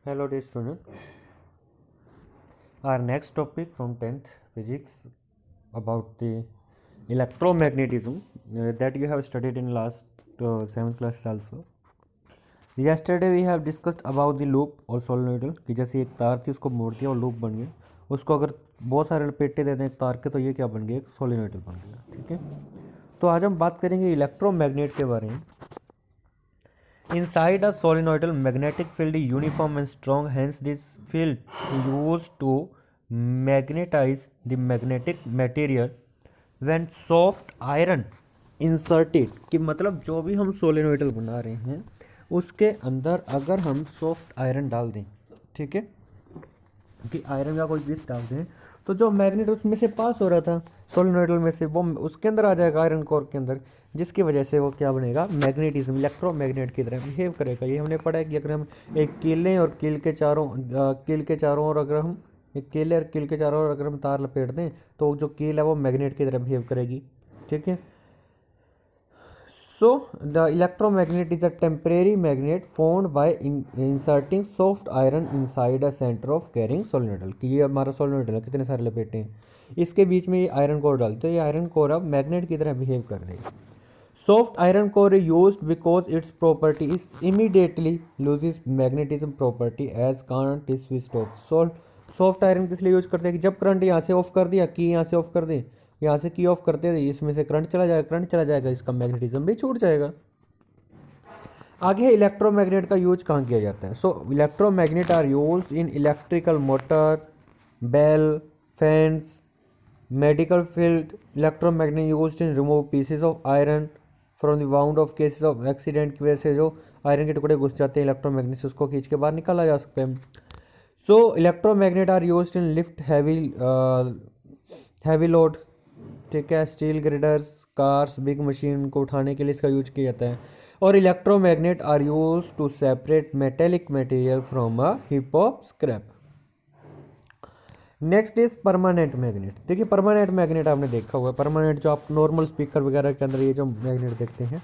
Hello dear student. Our next topic from 10th physics about the electromagnetism that you have studied in last 7th class also. Yesterday we have discussed about the loop और solenoidal कि जैसे एक तार थी उसको मोड़ दिया और लूप बन गया। उसको अगर बहुत सारे लपेटे दे दें तार के तो ये क्या बन गया, एक सोलेनोइडल बन गया। ठीक है, तो आज हम बात करेंगे इलेक्ट्रोमैग्नेट के बारे में। Inside a solenoidal magnetic field is uniform and strong, hence this field is used to magnetize the magnetic material when soft iron inserted। कि मतलब जो भी हम सोलेनोइडल बना रहे हैं उसके अंदर अगर हम सॉफ्ट आयरन डाल दें, ठीक है, कि आयरन का कोई पीस डाल दें तो जो मैग्नेट उसमें से पास हो रहा था सोलेनोइडल में से वो उसके अंदर आ जाएगा, आयरन कोर के अंदर, जिसकी वजह से वो क्या बनेगा, मैग्नेटिज्म, इलेक्ट्रोमैग्नेट की तरह बिहेव करेगा। ये हमने पढ़ा है कि अगर हम एक कील लें और कील के चारों ओर अगर हम एक कील और कील के चारों ओर अगर हम तार लपेट दें तो जो कील है वो मैग्नेट की तरह बिहेव करेगी। ठीक है, so the electromagnet is a temporary magnet formed by inserting soft iron inside a center of carrying solenoidal। कि ये हमारा सोलेनोइडल है, कितने सारे लपेटे हैं, इसके बीच में ये आयरन कोर डालते तो ये आयरन कोर अब मैग्नेट की तरह बिहेव कर रही है। Soft iron core is used because its property is immediately loses magnetism property as current is switched off. Soft iron किस लिए यूज करते हैं कि जब करंट यहाँ से ऑफ कर दिया, की यहाँ से ऑफ कर दे, यहाँ से की ऑफ करते थे, इसमें से करंट चला जाएगा, इसका मैग्नेटिज्म भी छूट जाएगा। आगे इलेक्ट्रोमैग्नेट का यूज कहाँ किया जाता है। So electromagnet are used in electrical motor, bell, fans, medical field. Electromagnet used in remove pieces of iron from the wound of cases of accident की वजह से जो आयरन के टुकड़े घुस जाते हैं इलेक्ट्रोमैग्नेट से उसको खींच के बाहर निकाला जा सकता है। So electromagnet are used in lift heavy load, ठीक है, steel girders, cars, big machine को उठाने के लिए इसका यूज किया जाता है। और electromagnet are use to separate metallic material from a heap of scrap. Next is permanent magnet. देखिए परमानेंट मैग्नेट आपने देखा हुआ है, परमानेंट जो आप नॉर्मल स्पीकर वगैरह के अंदर ये जो मैग्नेट देखते हैं।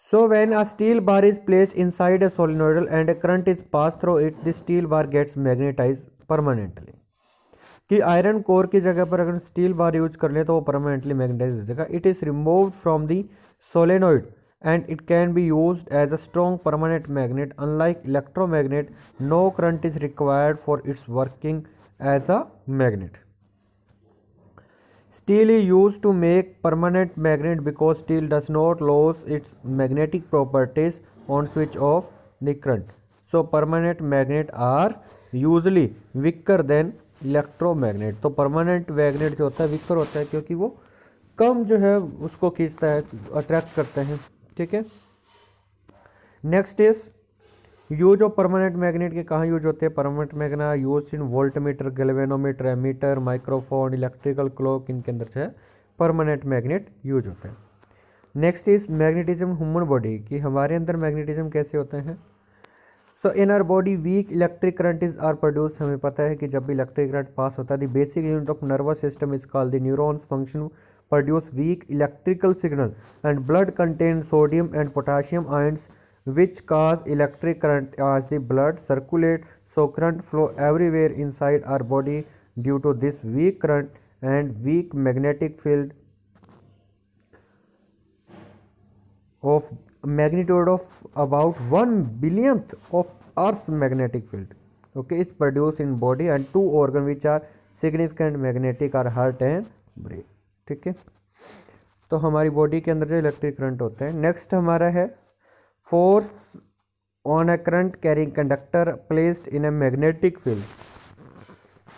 So when a steel bar is placed inside a solenoidal and a current is pass through it, the steel bar gets magnetize permanently. कि आयरन कोर की जगह पर अगर स्टील बार यूज कर ले तो वो परमानेंटली मैग्नेटाइज हो जाएगा। It is removed from the solenoid and it can be used as a strong permanent magnet. Unlike electromagnet, no current is required for its working as a magnet. Steel is used to make permanent magnet because steel does not lose its magnetic properties on switch off the current. So permanent magnet are usually weaker than electromagnet। तो permanent magnet जो होता है weaker होता है क्योंकि वो कम जो है उसको खींचता है, अट्रैक्ट करते हैं। ठीक है, next is use of permanent magnet के कहाँ यूज होते हैं। Permanent magnet use in voltmeter, galvanometer, ammeter, microphone, electrical clock, इनके अंदर जो है परमानेंट मैग्नेट यूज होते हैं। Next is magnetism human body, कि हमारे अंदर मैग्नेटिज्म कैसे होते हैं। So in our body weak electric current is are produce. हमें पता है कि जब भी इलेक्ट्रिक करंट पास होता है the basic unit of nervous system is called the neurons function produce weak electrical signal and blood contains sodium and potassium ions which cause electric current as the blood circulate, so current flow everywhere inside our body. Due to this weak current and weak magnetic field of magnitude of about 1 billionth of earth's magnetic field, okay, is produced in body and two organ which are significant magnetic are heart and brain। ठीक है, तो हमारी body के अंदर जो electric current होते हैं। Next हमारा है force on a current carrying conductor placed in a magnetic field,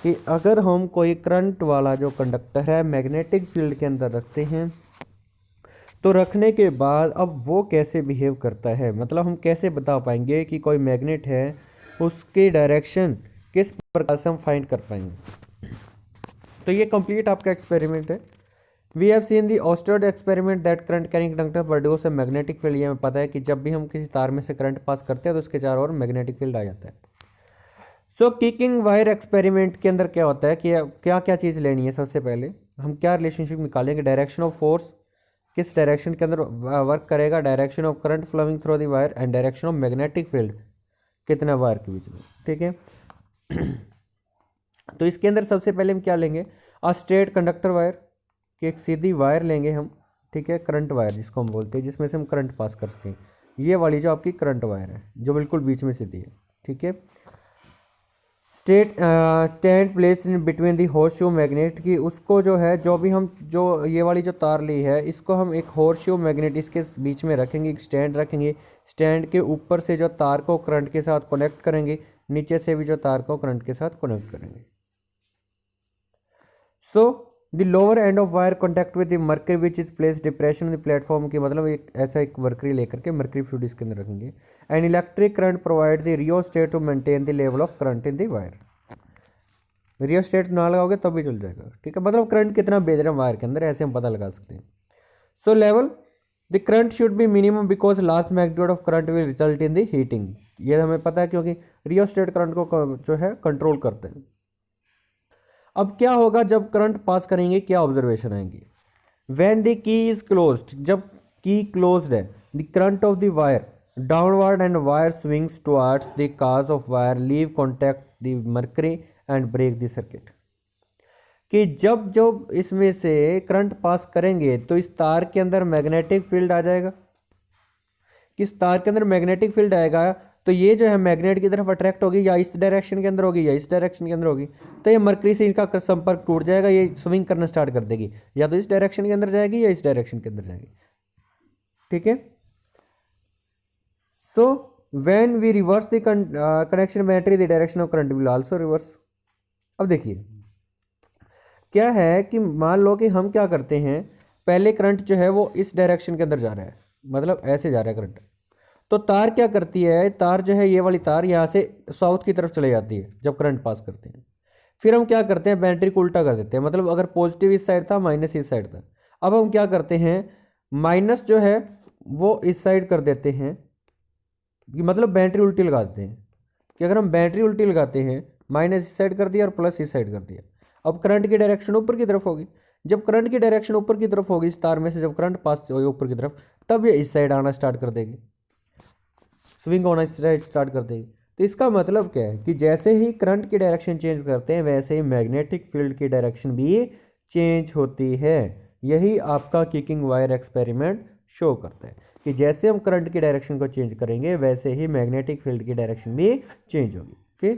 कि अगर हम कोई करंट वाला जो कंडक्टर है मैग्नेटिक फील्ड के अंदर रखते हैं तो रखने के बाद अब वो कैसे बिहेव करता है, मतलब हम कैसे बता पाएंगे कि कोई मैग्नेट है उसकी डायरेक्शन किस प्रकार से हम फाइंड कर पाएंगे। तो ये कंप्लीट आपका एक्सपेरिमेंट है। वी हैव सीन दी ऑस्टर्ड experiment that current carrying conductor produce a magnetic field. ये हमें पता है कि जब भी हम किसी तार में से करंट पास करते हैं तो उसके चारों ओर मैग्नेटिक फील्ड आ जाता है। सो किकिंग वायर एक्सपेरिमेंट के अंदर क्या होता है कि क्या क्या चीज़ लेनी है। सबसे पहले हम क्या रिलेशनशिप निकालेंगे, डायरेक्शन ऑफ फोर्स किस डायरेक्शन के अंदर वर्क करेगा, direction of current flowing through the wire and direction of magnetic field कितने वायर के बीच में, ठीक है। तो इसके अंदर सबसे पहले हम क्या लेंगे, स्ट्रेट कंडक्टर वायर की एक सीधी वायर लेंगे हम, ठीक है, करंट वायर जिसको हम बोलते हैं, जिसमें से हम करंट पास कर सकें। ये वाली जो आपकी करंट वायर है जो बिल्कुल बीच में सीधी है, ठीक है। Stand place in between the horse shoe magnet की, उसको जो है जो भी हम जो ये वाली जो तार ली है इसको हम एक हॉर्स शू मैग्नेट इसके बीच में रखेंगे, एक स्टैंड रखेंगे। स्टैंड के ऊपर से जो तार को करंट के साथ कनेक्ट करेंगे, नीचे से भी जो तार को करंट के साथ कनेक्ट करेंगे। So the lower end of wire contact with the mercury which is place depression in the platform की, मतलब एक ऐसा एक मर्करी लेकर के मर्करी फ्लूइड इसके अंदर रखेंगे। And electric current provide the rheostat to maintain the level of current in the wire. Rheostat ना लगाओगे तब भी चल जाएगा, ठीक है, मतलब करंट कितना भेज रहे हैं वायर के अंदर, ऐसे हम पता लगा सकते हैं। सो level the current should be minimum because last magnitude of current will result in the heating. ये हमें पता है क्योंकि रियोस्टेट करंट को जो है कंट्रोल करते हैं। अब क्या होगा जब करंट पास करेंगे, क्या ऑब्जर्वेशन आएंगी। When the key is closed, जब की क्लोज्ड है, the current of the wire downward and wire swings towards the cause of wire leave contact the mercury and break the circuit. कि जब जब इसमें से करंट पास करेंगे तो इस तार के अंदर मैग्नेटिक फील्ड आ जाएगा। किस तार के अंदर मैग्नेटिक फील्ड आएगा तो ये जो है मैग्नेट की तरफ अट्रैक्ट होगी, या इस डायरेक्शन के अंदर होगी या इस डायरेक्शन के अंदर होगी, तो ये मरकरी से इसका संपर्क टूट जाएगा, ये स्विंग करना स्टार्ट कर देगी, या तो इस डायरेक्शन के अंदर जाएगी या इस डायरेक्शन के अंदर जाएगी, ठीक है। So when we reverse the connection battery the direction of current will also reverse. अब देखिए क्या है कि मान लो कि हम क्या करते हैं, पहले करंट जो है वो इस डायरेक्शन के अंदर जा रहा है, मतलब ऐसे जा रहा है करंट, तो तार क्या करती है, तार जो है ये वाली तार यहाँ से साउथ की तरफ चले जाती है जब करंट पास करते हैं। फिर हम क्या करते हैं, बैटरी को उल्टा कर देते हैं, मतलब अगर पॉजिटिव इस साइड था माइनस इस साइड था, अब हम क्या करते हैं माइनस जो है वो इस साइड कर देते हैं, मतलब बैटरी उल्टी लगा देते हैं। कि अगर हम बैटरी उल्टी लगाते हैं, माइनस इस साइड कर दिया और प्लस इस साइड कर दिया, अब करंट की डायरेक्शन ऊपर की तरफ होगी। जब करंट की डायरेक्शन ऊपर की तरफ होगी, इस तार में से जब करंट पास होगी ऊपर की तरफ, तब ये इस साइड आना स्टार्ट कर देगी, स्विंग होना स्टार्ट कर देगी। तो इसका मतलब क्या है कि जैसे ही करंट की डायरेक्शन चेंज करते हैं वैसे ही मैग्नेटिक फील्ड की डायरेक्शन भी चेंज होती है। यही आपका किकिंग वायर एक्सपेरिमेंट शो करता है कि जैसे हम करंट की डायरेक्शन को चेंज करेंगे वैसे ही मैग्नेटिक फील्ड की डायरेक्शन भी चेंज होगी। ओके,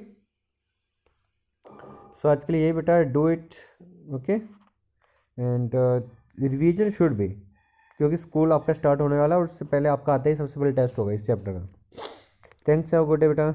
सो आज के लिए यही बेटा, do it, okay, and revision should be, क्योंकि स्कूल आपका स्टार्ट होने वाला है और उससे पहले आपका आता ही सबसे पहले टेस्ट होगा इस चैप्टर का। Thanks, have a good day बेटा।